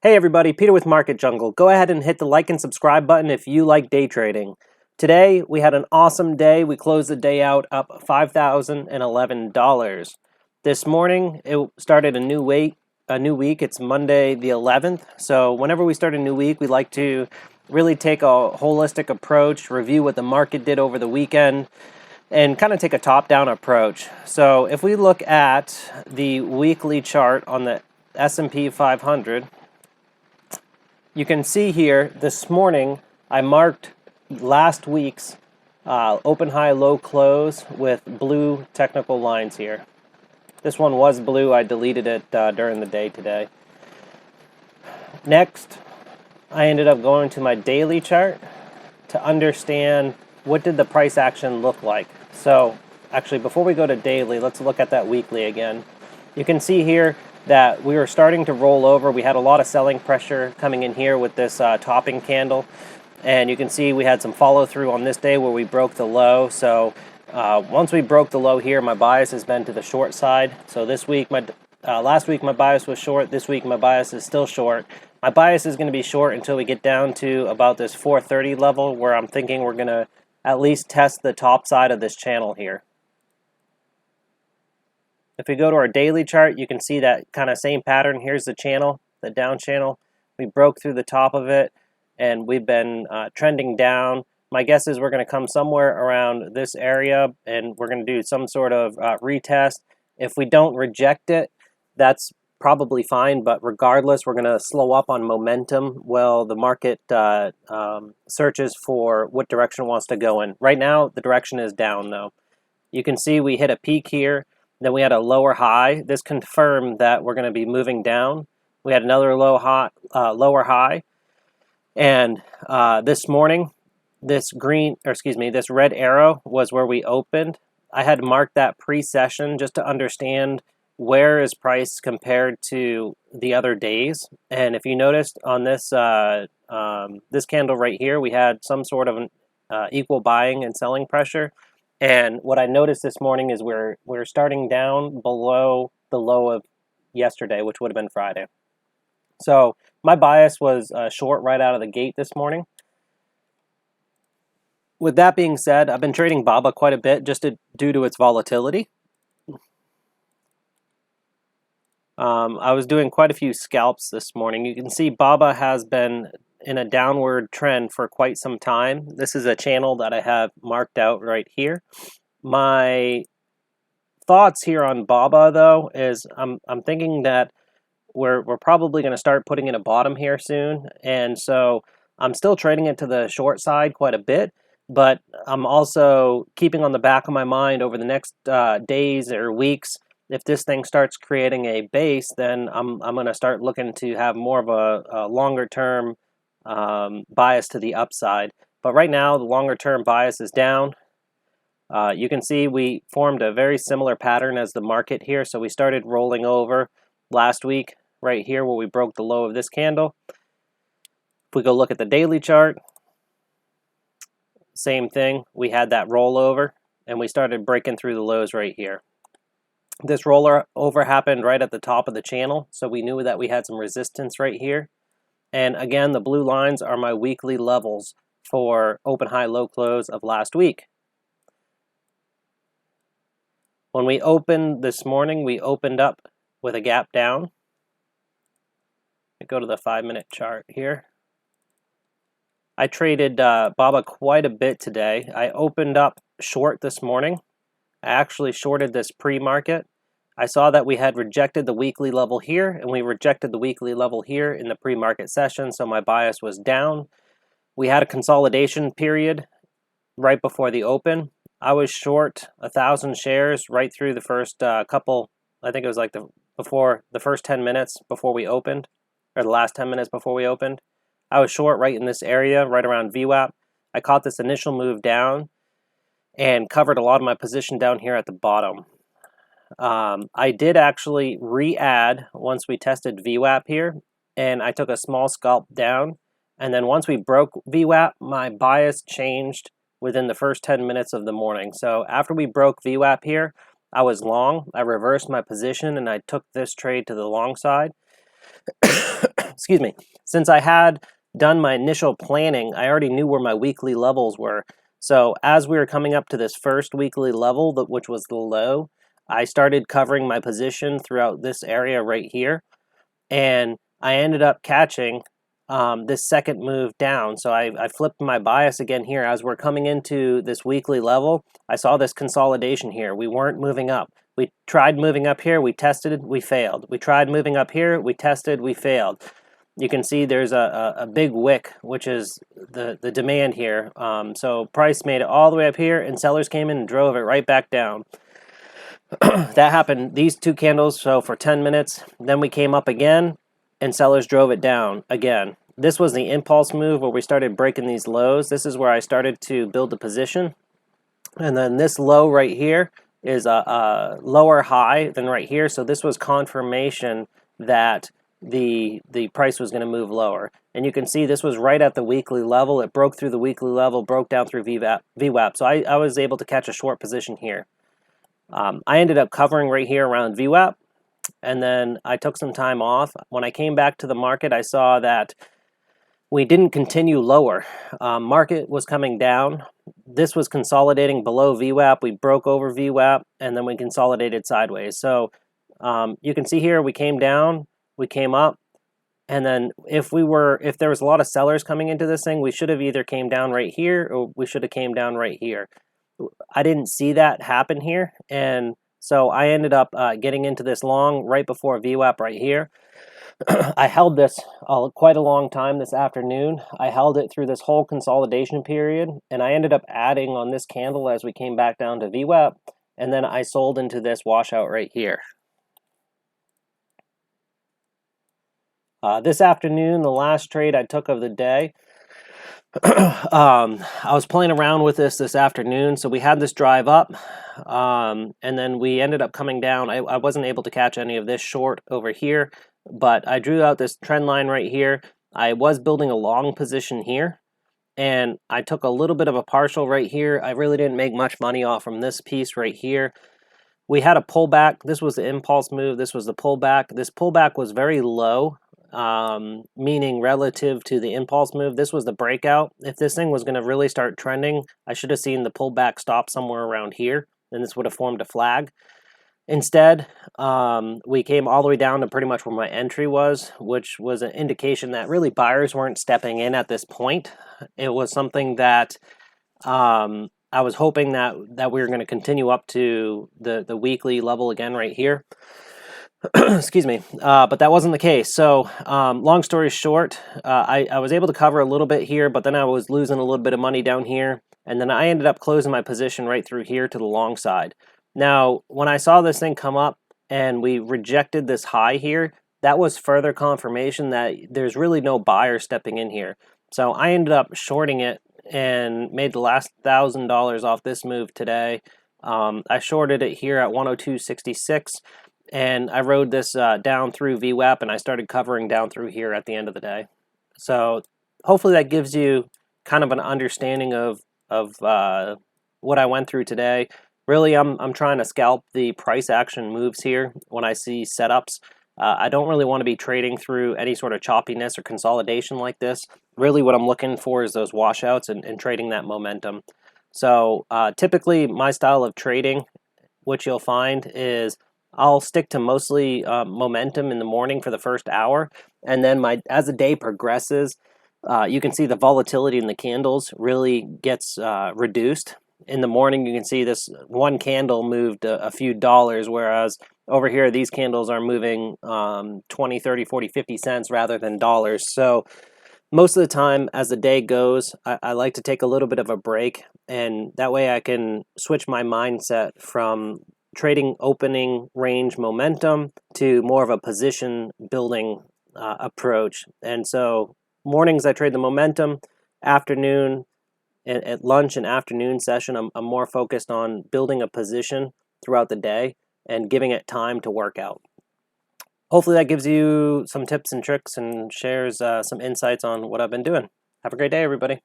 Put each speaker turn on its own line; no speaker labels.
Hey everybody, Peter with Market Jungle. Go ahead and hit the like and subscribe button if you like day trading. Today we had an awesome day. We closed the day out up $5,011. This morning it started a new week. It's Monday the 11th. So whenever we start a new week, we like to really take a holistic approach, review what the market did over the weekend, and kind of take a top-down approach. So if we look at the weekly chart on the S&P 500, you can see here this morning I marked last week's open, high, low, close with blue technical lines here. This one was blue. I deleted it during the day today. Next, I ended up going to my daily chart to understand what did the price action look like. So actually, before we go to daily, let's look at that weekly again. You can see here that we were starting to roll over. We had a lot of selling pressure coming in here with this topping candle. And you can see we had some follow through on this day where we broke the low. So once we broke the low here, my bias has been to the short side. So this week, last week my bias was short. This week my bias is still short. My bias is going to be short until we get down to about this 430 level, where I'm thinking we're going to at least test the top side of this channel here. If we go to our daily chart, you can see that kind of same pattern. Here's the channel, the down channel. We broke through the top of it, and we've been trending down. My guess is we're going to come somewhere around this area, and we're going to do some sort of retest. If we don't reject it, that's probably fine, but regardless, we're going to slow up on momentum while the market searches for what direction it wants to go in. Right now, the direction is down, though. You can see we hit a peak here. Then we had a lower high. This confirmed that we're going to be moving down. We had another lower high. And this morning, this red arrow was where we opened. I had marked that pre-session just to understand where is price compared to the other days. And if you noticed on this this candle right here, we had some sort of equal buying and selling pressure. And what I noticed this morning is we're starting down below the low of yesterday, which would have been Friday. So my bias was short right out of the gate this morning. With that being said, I've been trading BABA quite a bit just due to its volatility. I was doing quite a few scalps this morning. You can see BABA has been in a downward trend for quite some time. This is a channel that I have marked out right here. My thoughts here on BABA, though, is I'm thinking that we're probably going to start putting in a bottom here soon, and so I'm still trading it to the short side quite a bit, but I'm also keeping on the back of my mind over the next days or weeks. If this thing starts creating a base, then I'm going to start looking to have more of a longer term bias to the upside. But right now, the longer term bias is down. You can see we formed a very similar pattern as the market here. So we started rolling over last week right here where we broke the low of this candle. If we go look at the daily chart, same thing. We had that rollover and we started breaking through the lows right here. This rollover happened right at the top of the channel, so we knew that we had some resistance right here. And again, the blue lines are my weekly levels for open, high, low, close of last week. When we opened this morning, we opened up with a gap down. I go to the 5-minute chart here. I traded BABA quite a bit today. I opened up short this morning. I actually shorted this pre-market. I saw that we had rejected the weekly level here, and we rejected the weekly level here in the pre-market session, so my bias was down. We had a consolidation period right before the open. I was short 1,000 shares right through the first couple, I think it was like the first 10 minutes before we opened, or the last 10 minutes before we opened. I was short right in this area, right around VWAP. I caught this initial move down and covered a lot of my position down here at the bottom. I did actually re-add once we tested VWAP here, and I took a small scalp down. And then once we broke VWAP, my bias changed within the first 10 minutes of the morning. So after we broke VWAP here, I was long. I reversed my position and I took this trade to the long side. excuse me, since I had done my initial planning, I already knew where my weekly levels were. So as we were coming up to this first weekly level, which was the low, I started covering my position throughout this area right here, and I ended up catching this second move down. So I flipped my bias again here. As we're coming into this weekly level, I saw this consolidation here. We weren't moving up. We tried moving up here, we tested, we failed. We tried moving up here, we tested, we failed. You can see there's a big wick, which is the demand here. So price made it all the way up here, and sellers came in and drove it right back down. That happened, these two candles, so for 10 minutes. Then we came up again, and sellers drove it down again. This was the impulse move where we started breaking these lows. This is where I started to build a position. And then this low right here is a lower high than right here. So this was confirmation that the price was going to move lower. And you can see this was right at the weekly level. It broke through the weekly level, broke down through VWAP. So I was able to catch a short position here. I ended up covering right here around VWAP, and then I took some time off. When I came back to the market, I saw that we didn't continue lower. Market was coming down. This was consolidating below VWAP. We broke over VWAP, and then we consolidated sideways. So you can see here we came down, we came up, and then if there was a lot of sellers coming into this thing, we should have either came down right here or we should have came down right here. I didn't see that happen here, and so I ended up getting into this long right before VWAP right here. I held this quite a long time this afternoon. I held it through this whole consolidation period, and I ended up adding on this candle as we came back down to VWAP, and then I sold into this washout right here. This afternoon, the last trade I took of the day, I was playing around with this afternoon. So we had this drive up, and then we ended up coming down. I wasn't able to catch any of this short over here, but I drew out this trend line right here. I was building a long position here, and I took a little bit of a partial right here. I really didn't make much money off from this piece right here. We had a pullback. This was the impulse move. This was the pullback. This pullback was very low, meaning relative to the impulse move. This was the breakout. If this thing was going to really start trending, I should have seen the pullback stop somewhere around here, and this would have formed a flag. Instead, we came all the way down to pretty much where my entry was, which was an indication that really buyers weren't stepping in at this point. It was something that I was hoping that we were going to continue up to the weekly level again right here. Excuse me, but that wasn't the case. So long story short, I was able to cover a little bit here, but then I was losing a little bit of money down here, and then I ended up closing my position right through here to the long side. Now, when I saw this thing come up and we rejected this high here, that was further confirmation that there's really no buyer stepping in here. So I ended up shorting it and made the last $1,000 off this move today. I shorted it here at 102.66. And I rode this down through VWAP, and I started covering down through here at the end of the day. So hopefully that gives you kind of an understanding of what I went through today. Really, I'm trying to scalp the price action moves here when I see setups. I don't really want to be trading through any sort of choppiness or consolidation like this. Really what I'm looking for is those washouts and trading that momentum. So typically my style of trading, what you'll find is I'll stick to mostly momentum in the morning for the first hour, and then as the day progresses, you can see the volatility in the candles really gets reduced. In the morning, you can see this one candle moved a few dollars, whereas over here, these candles are moving 20, 30, 40, 50 cents rather than dollars. So most of the time, as the day goes, I like to take a little bit of a break, and that way I can switch my mindset from trading opening range momentum to more of a position building approach. And so mornings I trade the momentum, afternoon at lunch and afternoon session I'm more focused on building a position throughout the day and giving it time to work out. Hopefully that gives you some tips and tricks and shares some insights on what I've been doing. Have a great day, everybody.